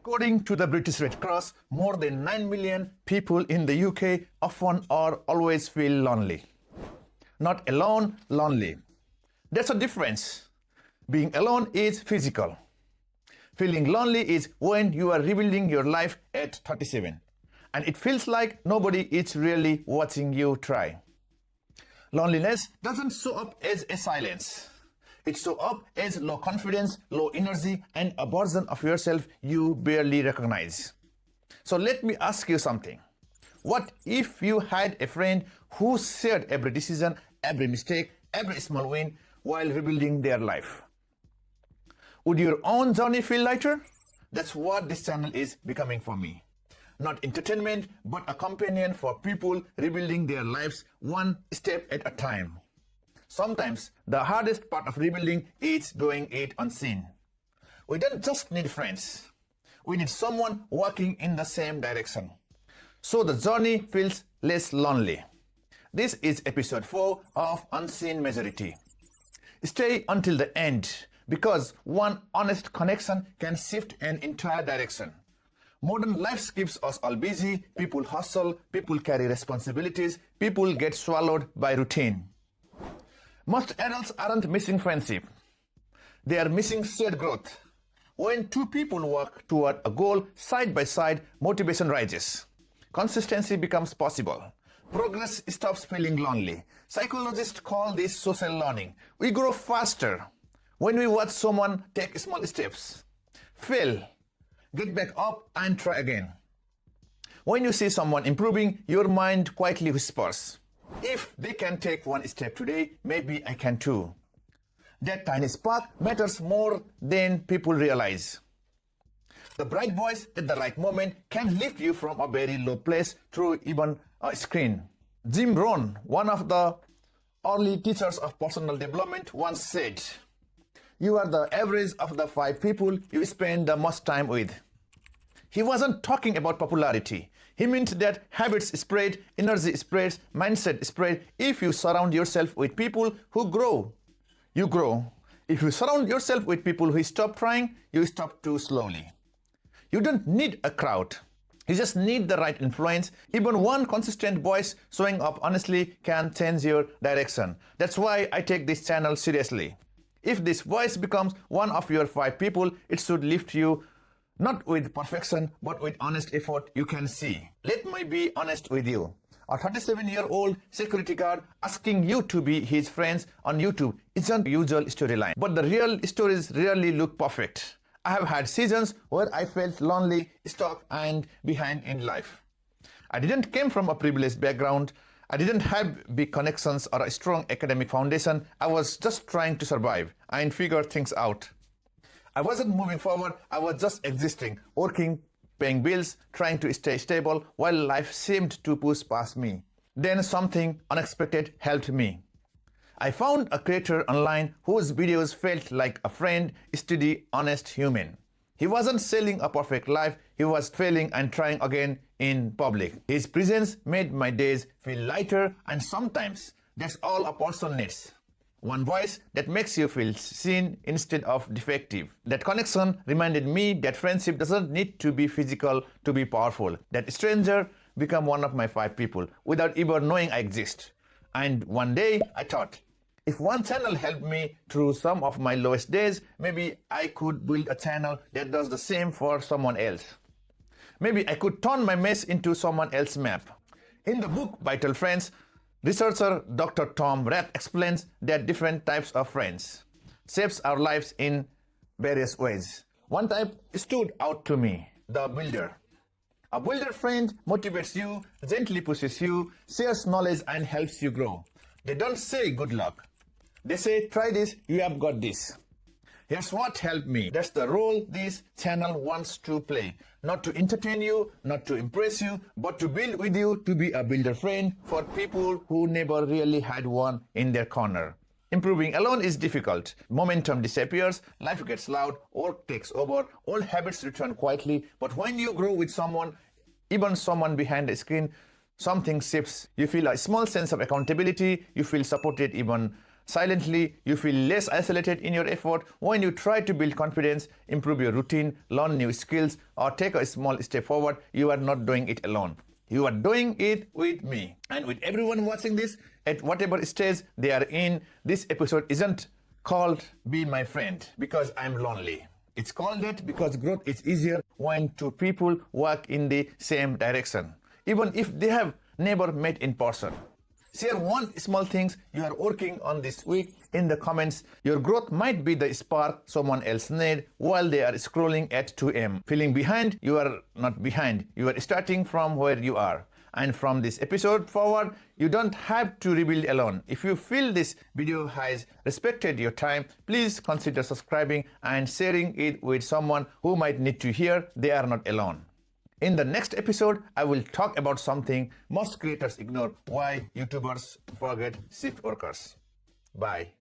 According to the British Red Cross, more than 9 million people in the UK often or always feel lonely. Not alone, lonely. There's a difference. Being alone is physical. Feeling lonely is when you are rebuilding your life at 37, and it feels like nobody is really watching you try. Loneliness doesn't show up as a silence. It shows up as low confidence, low energy, and a version of yourself you barely recognize. So let me ask you something. What if you had a friend who shared every decision, every mistake, every small win while rebuilding their life? Would your own journey feel lighter? That's what this channel is becoming for me. Not entertainment, but a companion for people rebuilding their lives one step at a time. Sometimes the hardest part of rebuilding is doing it unseen. We don't just need friends. We need someone walking in the same direction, so the journey feels less lonely. This is episode 4 of Unseen Majority. Stay until the end, because one honest connection can shift an entire direction. Modern life keeps us all busy, people hustle, people carry responsibilities, people get swallowed by routine. Most adults aren't missing friendship. They are missing shared growth. When two people work toward a goal side by side, motivation rises. Consistency becomes possible. Progress stops feeling lonely. Psychologists call this social learning. We grow faster when we watch someone take small steps, fail, get back up and try again. When you see someone improving, your mind quietly whispers, if they can take one step today, maybe I can too. That tiny spark matters more than people realize. The bright voice at the right moment can lift you from a very low place through even a screen. Jim Rohn, one of the early teachers of personal development, once said, "You are the average of the 5 people you spend the most time with." He wasn't talking about popularity. He meant that habits spread, energy spreads, mindset spread. If you surround yourself with people who grow, you grow. If you surround yourself with people who stop trying, you stop too slowly. You don't need a crowd. You just need the right influence. Even one consistent voice showing up honestly can change your direction. That's why I take this channel seriously. If this voice becomes one of your 5 people, it should lift you, not with perfection, but with honest effort you can see. Let me be honest with you. A 37-year-old security guard asking you to be his friends on YouTube isn't usual storyline. But the real stories rarely look perfect. I have had seasons where I felt lonely, stuck, and behind in life. I didn't come from a privileged background. I didn't have big connections or a strong academic foundation. I was just trying to survive and figure things out. I wasn't moving forward. I was just existing, working, paying bills, trying to stay stable while life seemed to push past me. Then something unexpected helped me. I found a creator online whose videos felt like a friend, steady, honest human. He wasn't selling a perfect life, he was failing and trying again in public. His presence made my days feel lighter, and sometimes that's all a person needs. One voice that makes you feel seen instead of defective. That connection reminded me that friendship doesn't need to be physical to be powerful. That stranger became one of my 5 people without even knowing I exist. And one day I thought, if one channel helped me through some of my lowest days, maybe I could build a channel that does the same for someone else. Maybe I could turn my mess into someone else's map. In the book Vital Friends, researcher Dr. Tom Rath explains that different types of friends shapes our lives in various ways. One type stood out to me, the builder. A builder friend motivates you, gently pushes you, shares knowledge and helps you grow. They don't say good luck. They say, try this, you have got this. Here's what helped me. That's the role this channel wants to play. Not to entertain you, not to impress you, but to build with you, to be a builder friend for people who never really had one in their corner. Improving alone is difficult. Momentum disappears, life gets loud, work takes over, old habits return quietly. But when you grow with someone, even someone behind the screen, something shifts. You feel a small sense of accountability. You feel supported even Silently, you feel less isolated in your effort when you try to build confidence, improve your routine, learn new skills, or take a small step forward. You are not doing it alone. You are doing it with me and with everyone watching this at whatever stage they are in. This episode isn't called Be My Friend because I'm lonely. It's called that because growth is easier when two people work in the same direction, even if they have never met in person. Share one small thing you are working on this week in the comments. Your growth might be the spark someone else needs while they are scrolling at 2 a.m. Feeling behind? You are not behind. You are starting from where you are. And from this episode forward, you don't have to rebuild alone. If you feel this video has respected your time, please consider subscribing and sharing it with someone who might need to hear they are not alone. In the next episode, I will talk about something most creators ignore: why YouTubers forget shift workers. Bye.